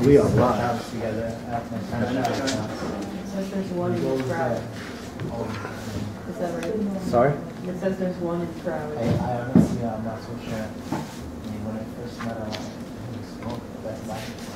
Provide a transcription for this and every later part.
We are live. Shots together after 10 shots. It says there's one in the crowd. Is that right? Sorry? It says there's one in the crowd. I honestly, I'm not so sure. I mean, when I first met him, he smoked the best life.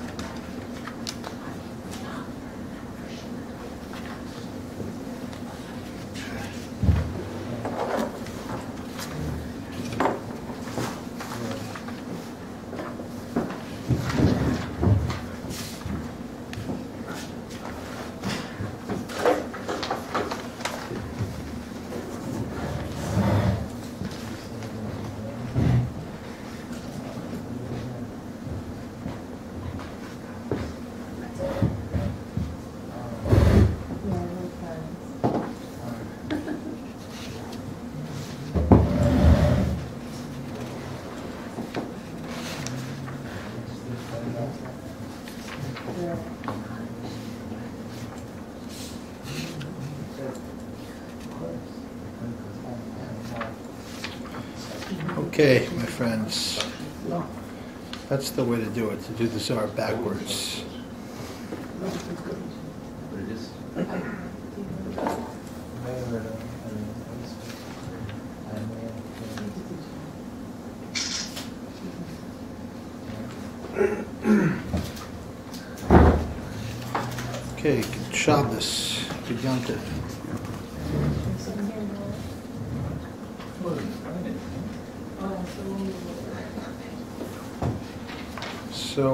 Okay, my friends. That's the way to do it, to do the Zohar backwards. Okay, good Shabbos, good Yom Tov. So,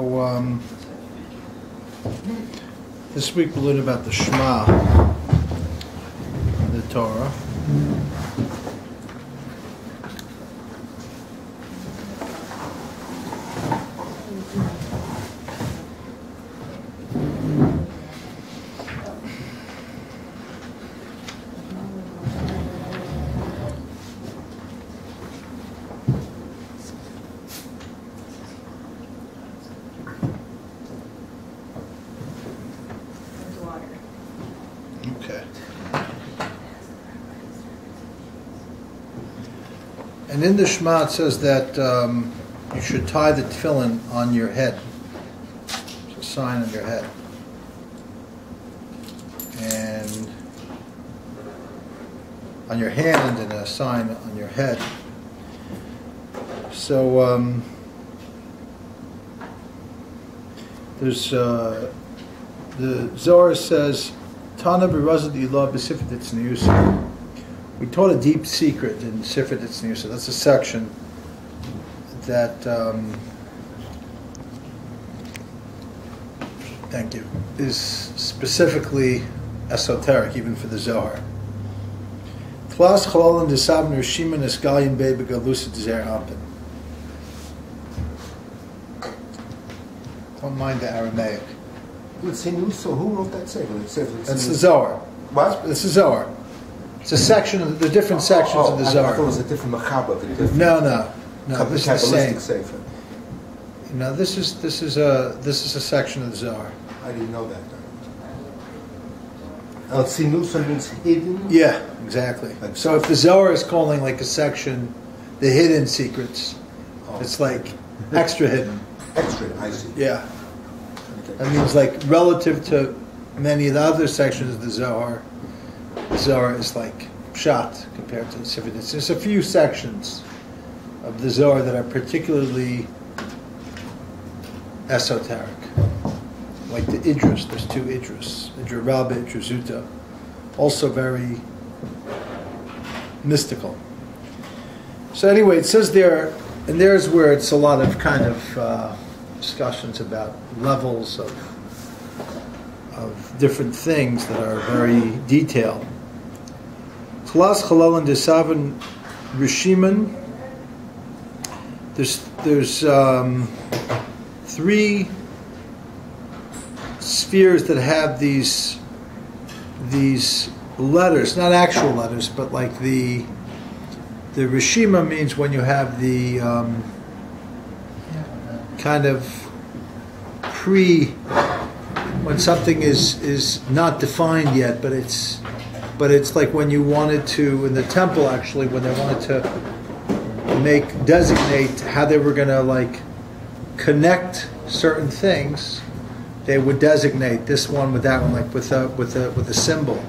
this week we'll learn about the Shema, the Torah. Okay. And in the Shema it says that you should tie the tefillin on your head. It's a sign on your head. And on your hand and a sign on your head. So there's the Zohar says, Tana b'razad ilah b'sifat tzniusa. We taught a deep secret in Sifat tzniusa. That's a section that, thank you, is specifically esoteric, even for the Zohar. Tlas chalalan desav nershiman esgalim be begalusa d'zer ampin. Don't mind the Aramaic. So who wrote that sefer? That's the Zohar. What? It's the Zohar. It's a section of the different sections of the Zohar. I thought it was a different machaber. No. This is the same. Sefer. No, this is a section of the Zohar. I didn't know that. El Sinusa means hidden. Yeah, exactly. So if the Zohar is calling like a section the hidden secrets, it's like extra hidden. Extra, I see. Yeah. That means like relative to many of the other sections of the Zohar is like pshat compared to the Sifat. There's a few sections of the Zohar that are particularly esoteric. Like the Idris, there's two Idris. Idra Rabbah, Idra Zuta. Also very mystical. So anyway, it says there, and there's where it's a lot of kind of discussions about levels of different things that are very detailed. Klas Chalalan Desavan Rishiman. There's three spheres that have these letters, not actual letters, but like the Rishima means when you have the kind of when something is not defined yet, but it's like when you wanted to, in the temple actually, when they wanted to designate how they were going to like connect certain things, they would designate this one with that one, like with a symbol.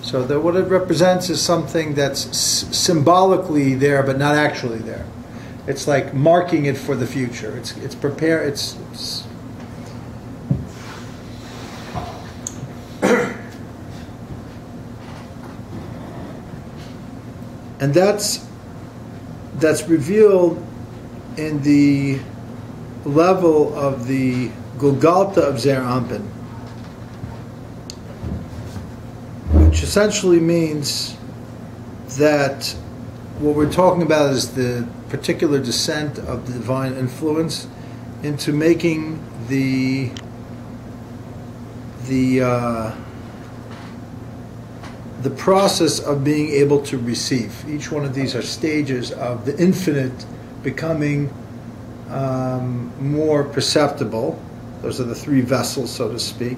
So that what it represents is something that's symbolically there, but not actually there. It's like marking it for the future. It's prepare. It's and that's revealed in the level of the Gulgalta of Zer Anpin, which essentially means that what we're talking about is the particular descent of the divine influence into making the process of being able to receive. Each one of these are stages of the infinite becoming more perceptible. Those are the three vessels, so to speak.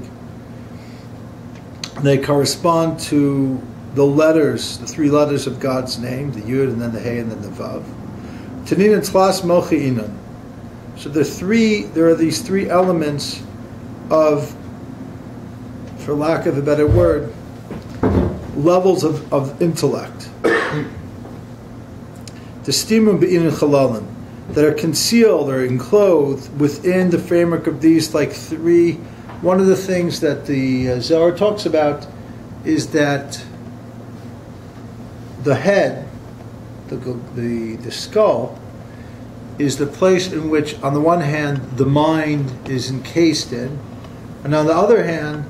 They correspond to the letters, the three letters of God's name, the Yud, and then the Hey, and then the Vav. Tanin and Tlas Mochi Inan. So there are these three elements of, for lack of a better word, levels of intellect. The stimum be'in and chalalim, that are concealed or enclosed within the framework of these like three. One of the things that the Zohar talks about is that the head, the skull, is the place in which, on the one hand, the mind is encased in, and on the other hand,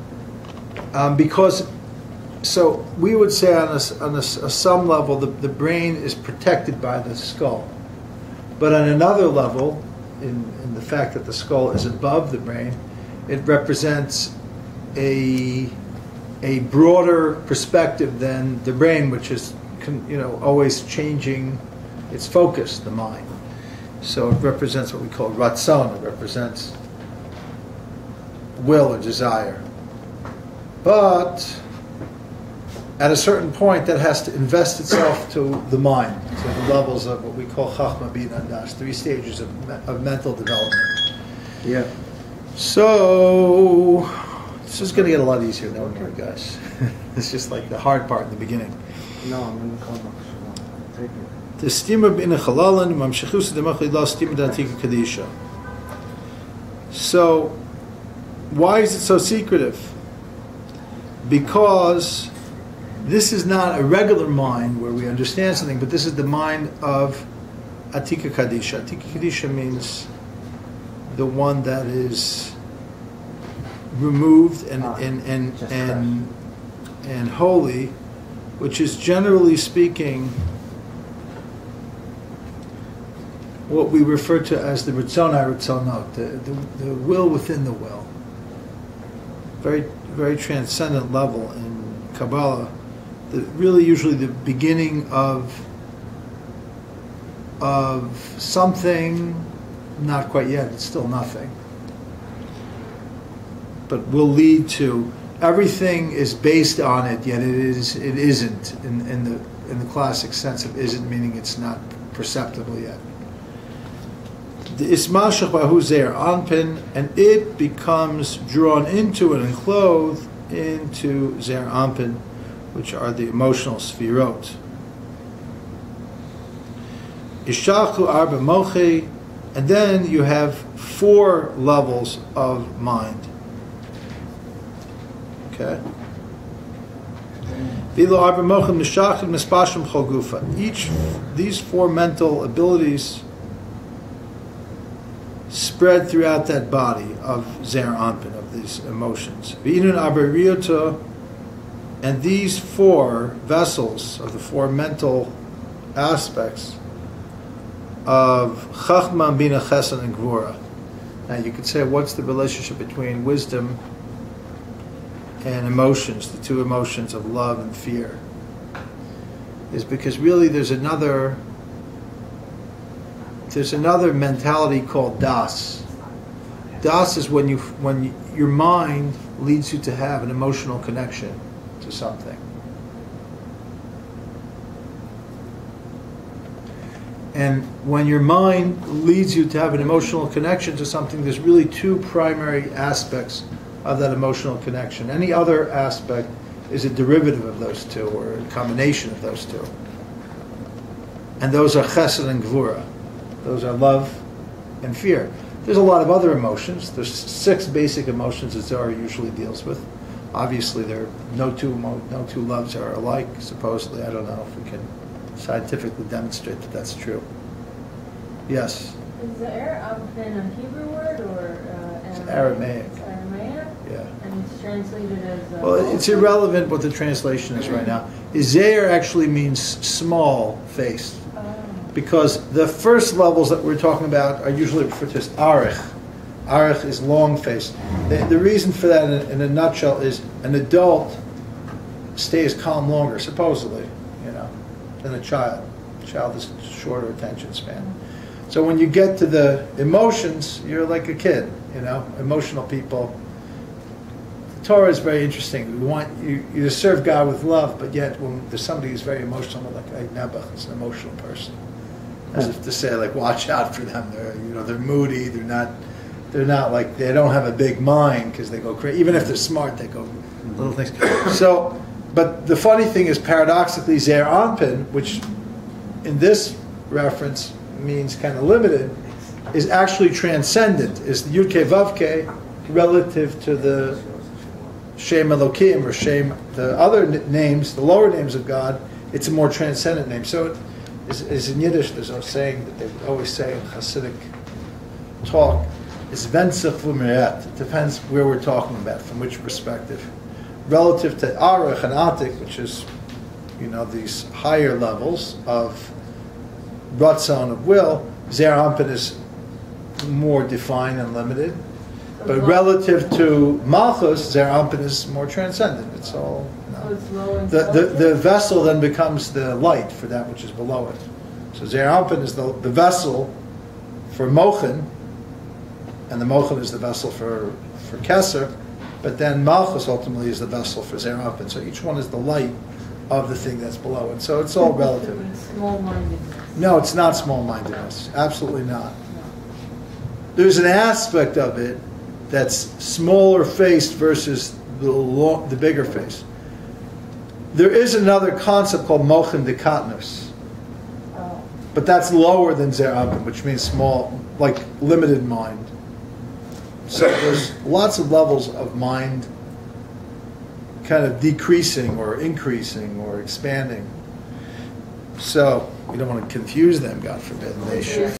so we would say on some level the brain is protected by the skull, but on another level, in the fact that the skull is above the brain, it represents a broader perspective than the brain, which is always changing its focus, the mind. So it represents what we call ratzon. It represents will or desire. But at a certain point, that has to invest itself to the mind, to the levels of what we call chachma, bina, and das, three stages of mental development. Yeah. So this is going to get a lot easier, don't worry, guys. It's just like the hard part in the beginning. No, I'm in the Kabbalah. Take it. The stima b'ina chalalan mamshechus demachli la stima d'antika kadisha. So, why is it so secretive? Because this is not a regular mind where we understand something, but this is the mind of Atika Kadisha. Atika Kadisha means the one that is removed and holy, which is generally speaking what we refer to as the Ritzonai Ritzonot, the will within the will. Very, very transcendent level in Kabbalah. Really usually the beginning of something, not quite yet, it's still nothing, but will lead to everything is based on it, yet it isn't in the classic sense of isn't, meaning it's not perceptible yet. The ismashach bahu zer anpin, and it becomes drawn into and enclosed into zer anpin, which are the emotional sfirot. Ishachu arba mochi, and then you have 4 levels of mind. Okay. Vilo arba mochim nishachim nispashim chol gufa. These 4 mental abilities spread throughout that body of zer anpin, of these emotions. V'inun arba riyota. And these 4 vessels of the 4 mental aspects of Chachma, Bina, Chesed, and Gvura. Now you could say, what's the relationship between wisdom and emotions, the 2 emotions of love and fear? Is because really there's another mentality called das. Das is when your mind leads you to have an emotional connection to something. And when your mind leads you to have an emotional connection to something, there's really 2 primary aspects of that emotional connection. Any other aspect is a derivative of those two, or a combination of those two. And those are chesed and gvura. Those are love and fear. There's a lot of other emotions. There's 6 basic emotions that Zohar usually deals with. Obviously, no two loves are alike, supposedly. I don't know if we can scientifically demonstrate that that's true. Yes? Is the Anpin a Hebrew word or It's Aramaic. It's Aramaic? Yeah. And it's translated as... Well, it's irrelevant what the translation is right now. Zeir actually means small-faced, because the first levels that we're talking about are usually referred to as arich. Arich is long-faced. The reason for that, in a nutshell, is an adult stays calm longer, supposedly, than a child. A child has shorter attention span. So when you get to the emotions, you're like a kid, emotional people. The Torah is very interesting. We want you to serve God with love, but yet when there's somebody who's very emotional, like Nebuch is an emotional person, as if to say, like, watch out for them. They're moody. They're not like, they don't have a big mind because they go crazy. Even if they're smart, they go little things. So, but the funny thing is, paradoxically, Zeir Anpin, which in this reference means kind of limited, is actually transcendent. Is the Yud-Kei Vav-Kei relative to the Shem Elokim, or Shem, the other names, the lower names of God? It's a more transcendent name. So is in Yiddish, there's a saying that they always say in Hasidic talk, it's Vensach V'Meret. It depends where we're talking about, from which perspective. Relative to Arach and Atik, which is, these higher levels of Ratzon, of will, Zeir Anpin is more defined and limited. But relative to Malchus, Zeir Anpin is more transcendent. It's all... So it's low and The vessel then becomes the light for that which is below it. So Zeir Anpin is the vessel for Mochin, and the Mochin is the vessel for Keser, but then Malchus ultimately is the vessel for Zeir Anpin. So each one is the light of the thing that's below it. So it's all relative. Small-mindedness. No, it's not small-mindedness. Absolutely not. There's an aspect of it that's smaller faced versus the bigger face. There is another concept called Mochin Dekatnus, but that's lower than Zeir Anpin, which means small, like limited mind. So there's lots of levels of mind kind of decreasing or increasing or expanding. So we don't want to confuse them, God forbid, and they should.